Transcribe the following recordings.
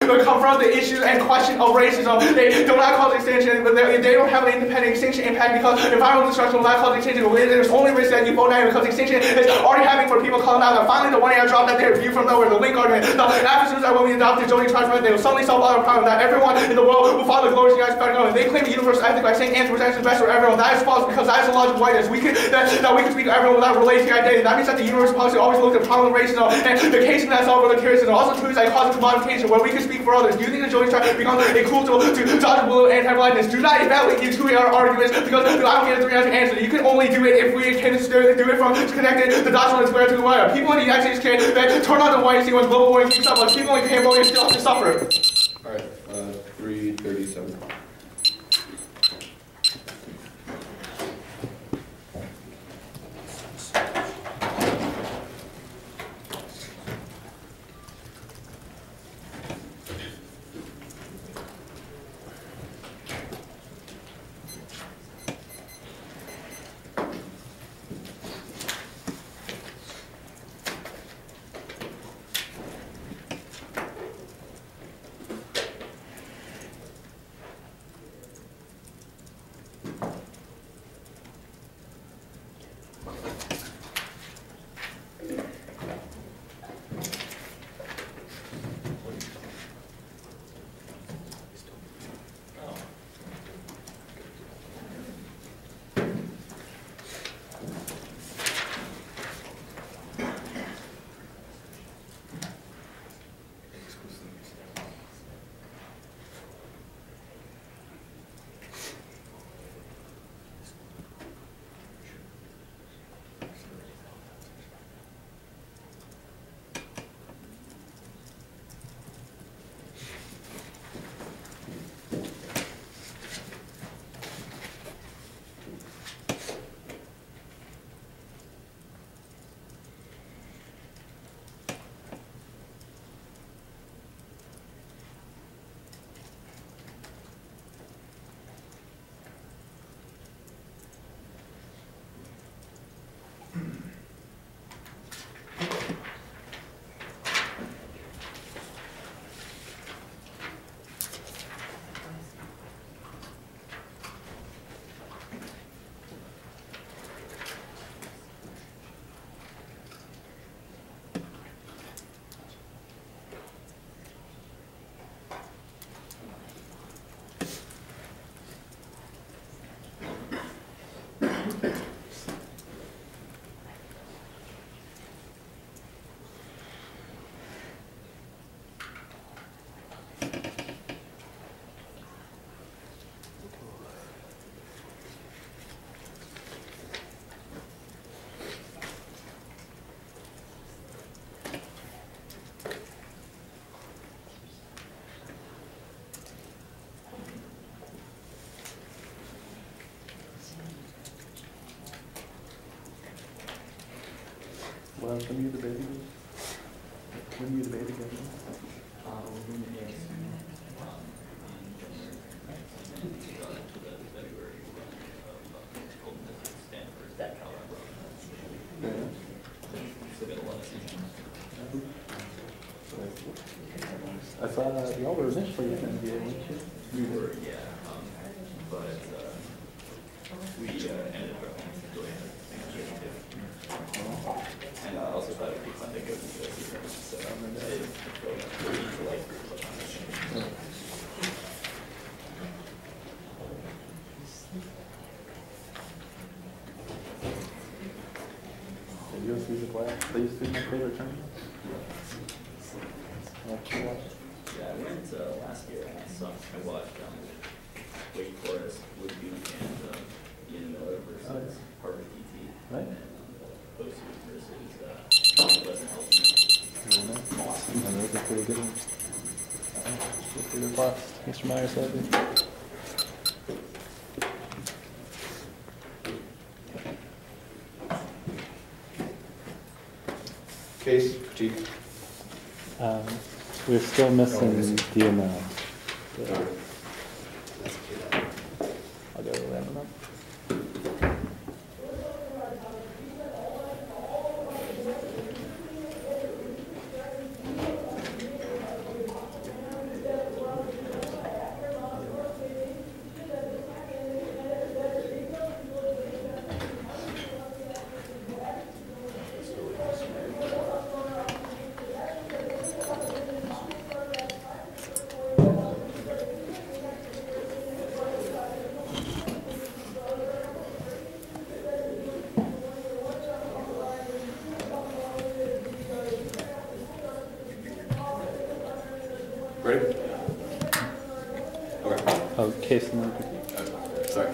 confront the issues and question of racism. They do not cause extinction, but they don't have an independent extinction impact because environmental destruction will not cause extinction. There's only risk that you vote down because extinction is already happening for people calling out. And finally, the 1 year drop that they review from nowhere, the link argument. The Africans that when we adopted zoning charge, they will suddenly solve all our problems. That everyone in the world will follow the glorious United States government. They claim the universal ethic by saying anthropocentrism is best for everyone. That is false because that is the logic of whiteness. That we can speak to everyone without relating to identity. That means that the universal policy always looks at problem racism and the case that's all really curious. And also too is that causes commodification where we can speak for others. Do you think the zoning charge becomes a cool tool to dodge blue anti-blackness? Do not evaluate these 2 arguments because I don't get a 3 answer. You can only do it if we can do it from connected the Dutchman square to the wire. People in the United States can turn on the white and see when global warming keeps up, but people in Cambodia still have to suffer. Alright, 3:37. When you the baby? When you the baby again? I saw y'all were initially in the NBA, weren't you? We were, yeah. But we ended up doing it. And I also thought it'd be fun to go to the season. So I feel like Did you see the class? They used to be my favorite tournament. Yeah, I went last year and I watched Wake Forest, Woodby, and Ian Miller versus Harvard DT. Right. And Post versus Pleasant Health. Awesome. That was a pretty good one. Good for your class, Mr. Meyers, Levy. Case, critique. We're still missing the amount. I'll go with that one. Ready? Okay. Oh, case number. Sorry.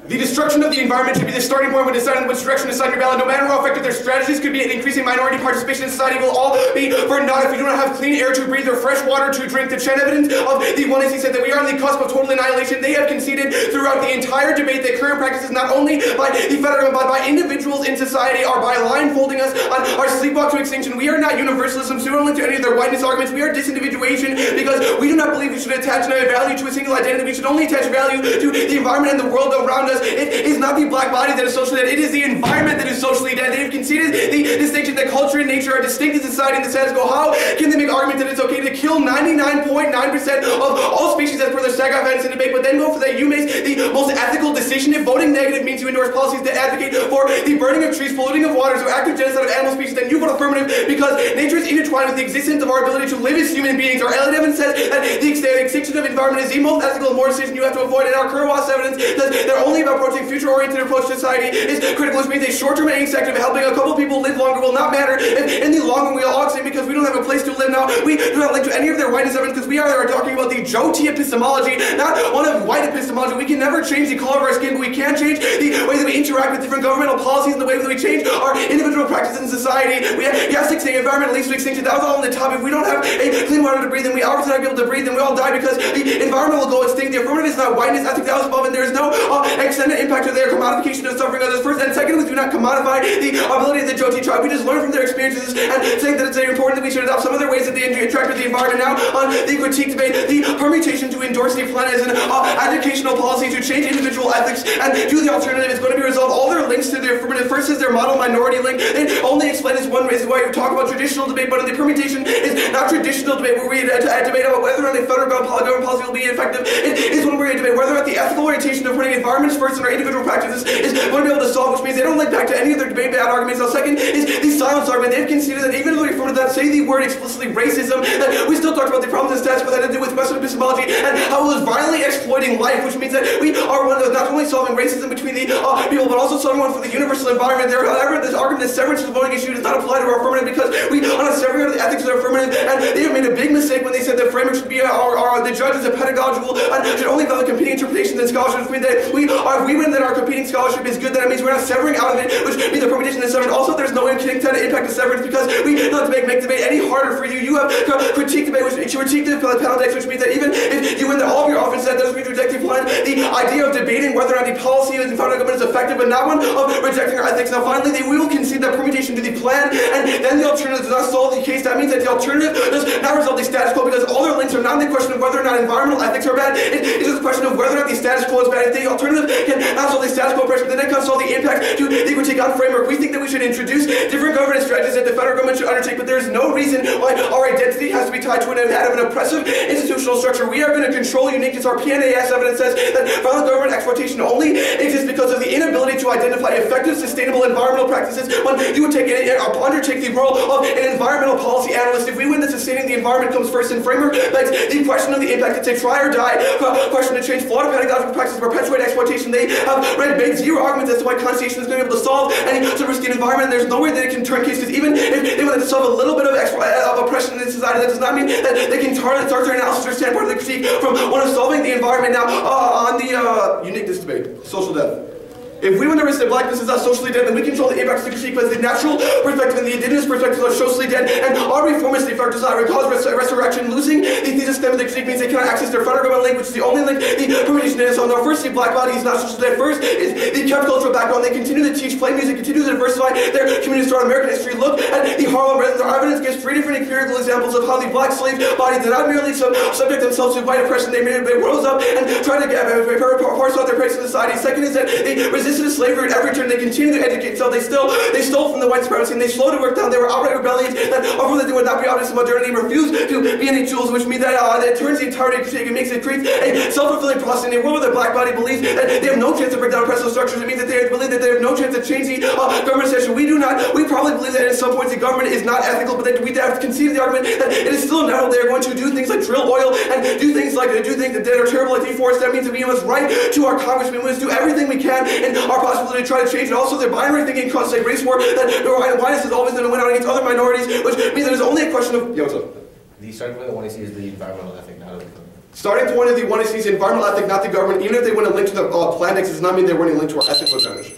The destruction of the environment should be the starting point when deciding which direction to sign your ballot. No matter how effective their strategies could be, an increasing minority participation in society will all be for naught if we do not have clean air to breathe or fresh water to drink. The trend evidence of the oneness, he said, that we are on the cusp of total annihilation. They have conceded throughout the entire debate that current practices, not only by the federal government, but by individuals in society, are by blindfolding us on our sleepwalk to extinction. We are not universalism, so we don't link to any of their whiteness arguments. We are disindividuation because we do not believe we should attach no value to a single identity. We should only attach value to the environment and the world around us. It is not the black body that is socially dead. It is the environment that is socially dead. They have conceded the distinction that culture and nature are distinct in society and the status quo. How can they make argument that it's okay to kill 99.9% of all species as per their SAG events in debate, but then go for that you make the most ethical decision if voting negative means you endorse policies that advocate for the burning of trees, polluting of waters, or active genocide of animal species, then you vote affirmative because nature is intertwined with the existence of our ability to live as human beings. Our evidence says that the extinction of environment is the most ethical and moral decision you have to avoid, and our current evidence says that only about approaching future-oriented approach to society is critical, which means a short-term incentive helping a couple people live longer will not matter. And in the long run, we all say because we don't have a place to live now, we do not link to any of their whiteness evidence because we are talking about the Joti epistemology, not one of white epistemology. We can never change the color of our skin, but we can change the way that we interact with different governmental policies and the way that we change our individual practices in society. We have, yes, the environment leads to extinction. That was all on the top. If we don't have a clean water to breathe, then we are not able to breathe, then we all die because the environment will go extinct. The affirmative is not whiteness. I think that was above, and there is no extended impact of their commodification of suffering others. First and second, we do not commodify the ability of the Joti tribe. We just learn from their experiences and think that it's very important that we should adopt some other ways that they interact with the environment. Now, on the critique debate, the permutation to endorse the plan as an educational policy to change individual ethics and do the alternative is going to be resolved. All their links to their affirmative. First is their model minority link. They only explain this one reason why we talk about traditional debate, but in the permutation is not traditional debate where we debate about whether or not a federal government policy will be effective. It is when we're going to debate whether or not the ethical orientation of putting environments first in our individual practices is going to be able to solve, which means they don't link back to any of their debate bad arguments. Now, second is the silence argument. They've conceded that even though we refer to that, say the word explicitly racism, that we still talked about the problems and stats that had to do with Western epistemology and how it was violently exploiting life, which means that we are one of not only solving racism between the people, but also solving one for the universal environment. However, this argument that severance is a voting issue does not apply to our affirmative because we are not severing the ethics of our affirmative, and they have made a big mistake when they said the framework should be the judge is a pedagogical and should only value competing interpretations and scholarship, which means that if we win that our competing scholarship is good, then it means we're not severing out of it, which means the permutation is severed. Also, there's no intended impact of severance because we don't make debate any harder for you. You have critique debate, which you critique the panel text, which means that even if you win that all of your offense, that doesn't mean to reject the plan. The idea of debating whether or not the policy of the federal government is effective, but not one of rejecting our ethics. Now, finally, they will concede that permutation to the plan, and then the alternative does not solve the case. That means that the alternative does not resolve the status quo because all their links are not the question of whether or not environmental ethics are bad. It is just a question of whether or not the status quo is bad. If the alternative can not solve the status quo pressure, then it can solve the impact to the critique on framework. We think that we should introduce different governance strategies that the federal government should undertake, but there is no reason why our identity has to be tied to that of an oppressive institutional structure. We are going to control uniqueness. Our PNAS evidence says that violent government exploitation only exists because of the inability to identify effective, sustainable environmental practices. When you would undertake the role of an environmental policy analyst, if we win that sustaining the environment comes first in framework, begs the question of the impact. It's a try or die question to change flawed pedagogical practices, perpetuate exploitation. They have made zero arguments as to why constitution is going to be able to solve any subversive environment. There's no way that it can turn cases, even if they want to solve a little bit of oppression in society. That does not mean that they can start their analysis or stand part of the critique from one of solving the environment. Now, on the uniqueness debate, social death. If we want to risk that blackness is not socially dead, then we control the impacts of the critique because the natural perspective and the indigenous perspective are socially dead, and our reformist effect does not cause resurrection. Losing the thesis stem of the critique means they cannot access their federal government link, which is the only link the permutation is. So now, first, the black body is not socially dead. First is the kept cultural background. They continue to teach, play music, continue to diversify their communities throughout American history. Look at the Harlem Residents. Our evidence gives 3 different empirical examples of how the black slave body did not merely subject themselves to white oppression. They rose up and tried to parse out their place in society. Second is that they resisted slavery at every turn. They continued to educate themselves. They stole from the white supremacy, and they slowed to work down. They were outright rebellions that often that they would not be obvious in modernity and refused to be any tools, which means that it turns the entirety of critique and makes it create a self-fulfilling process. In a world where the black body believes that they have no chance to break down oppressive structures, it means that they believe that they have no chance to change the government situation. We do not. We probably believe that at some points the government is not ethical, but that we have to concede the argument that it is still inevitable. They are going to do things like drill oil and do things that are terrible like deforest. That means that we must write to our Congress. We must do everything we can in and our possibility to try to change, and also their binary thinking across like race war, that whiteness is always going to win out against other minorities, which means that it's only a question of, what's up? The starting point of the 1AC is the environmental ethic, not of the government. Starting point of the 1AC is the environmental ethic, not the government. Even if they win a link to the plan X, does not mean they're winning a link to our ethical advantage.